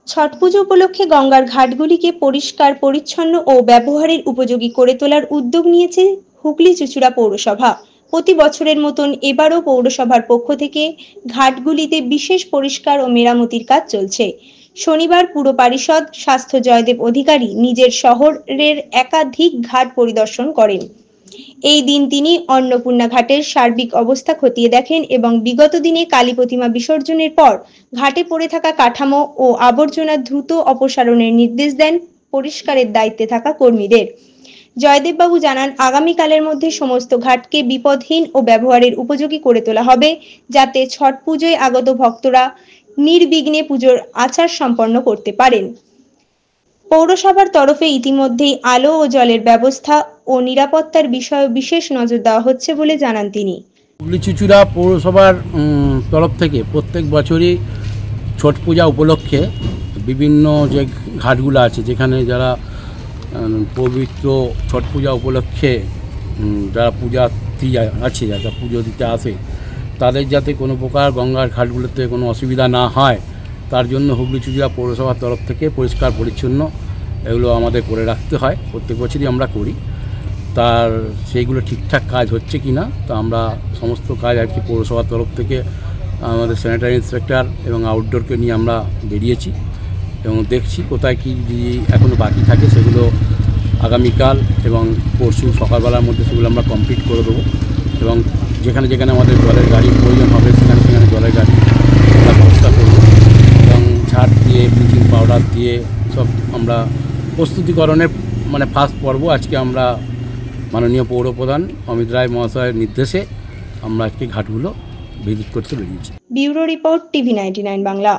ছট পুজো উপলক্ষে গঙ্গার ঘাটগুলিকে পরিষ্কার পরিচ্ছন্ন ও ব্যবহারের উপযোগী করে তোলার উদ্যোগ নিয়েছে হুগলি চুঁচুড়া পৌরসভা। প্রতি বছরের মতন এবারও পৌরসভার পক্ষ থেকে ঘাটগুলিতে বিশেষ পরিষ্কার ও মেরামতির কাজ চলছে। শনিবার পুর পরিষদ স্বাস্থ্য জয়দেব অধিকারী নিজের শহরের একাধিক ঘাট পরিদর্শন করেন। এই দিন তিনি অন্নপূর্ণা ঘাটের সার্বিক অবস্থা খতিয়ে দেখেন এবং বিগত দিনে কালী প্রতিমা বিসর্জনের পর ঘাটে পড়ে থাকা কাঠামো ও আবর্জনা দ্রুত অপসারণের নির্দেশ দেন পরিষ্কারের দায়িত্বে থাকা কর্মীদের। জয়দেববাবু জানান, আগামীকালের মধ্যে সমস্ত ঘাটকে বিপদহীন ও ব্যবহারের উপযোগী করে তোলা হবে, যাতে ছট পুজোয় আগত ভক্তরা নির্বিঘ্নে পুজোর আচার সম্পন্ন করতে পারেন। পৌরসভার তরফে ইতিমধ্যেই আলো ও জলের ব্যবস্থা ও নিরাপত্তার বিষয়ে বিশেষ নজর দেওয়া হচ্ছে বলে জানান তিনি। হুগলি চুঁচুড়া পৌরসভার তরফ থেকে প্রত্যেক বছরই ছট পূজা উপলক্ষে বিভিন্ন যে ঘাটগুলো আছে, যেখানে যারা পবিত্র ছট পূজা উপলক্ষে যারা পূজার্থী আছে, যারা পুজো দিতে আসে, তাদের যাতে কোনো প্রকার গঙ্গার ঘাটগুলোতে কোনো অসুবিধা না হয়, তার জন্য হুগলি চুঁচুড়া পৌরসভার তরফ থেকে পরিষ্কার পরিচ্ছন্ন এগুলো আমাদের করে রাখতে হয়। প্রত্যেক বছরই আমরা করি। তার সেইগুলো ঠিকঠাক কাজ হচ্ছে কি না, তা আমরা সমস্ত কাজ আর কি পৌরসভার তরফ থেকে আমাদের স্যানিটারি ইন্সপেক্টর এবং আউটডোরকে নিয়ে আমরা বেরিয়েছি এবং দেখছি কোথায় কী যদি এখনও বাকি থাকে সেগুলো আগামীকাল এবং পরশু সকালবেলার মধ্যে সেগুলো আমরা কমপ্লিট করে দেবো। এবং যেখানে যেখানে আমাদের জলের গাড়ির প্রয়োজন হবে সেখানে সেখানে জলের গাড়ি আমরা ব্যবস্থা করব এবং ঝাড় দিয়ে ব্লিচিং পাউডার দিয়ে সব আমরা প্রস্তুতিকরণের ফার্স্ট পর্ব আজকে আমরা মাননীয় পৌরপ্রধান অমিত রায় মহাশয়ের নির্দেশে আমরা আজকে ঘাটগুলো ভিজিট করতে বেরিয়েছি। Bureau report, TV99 Bangla.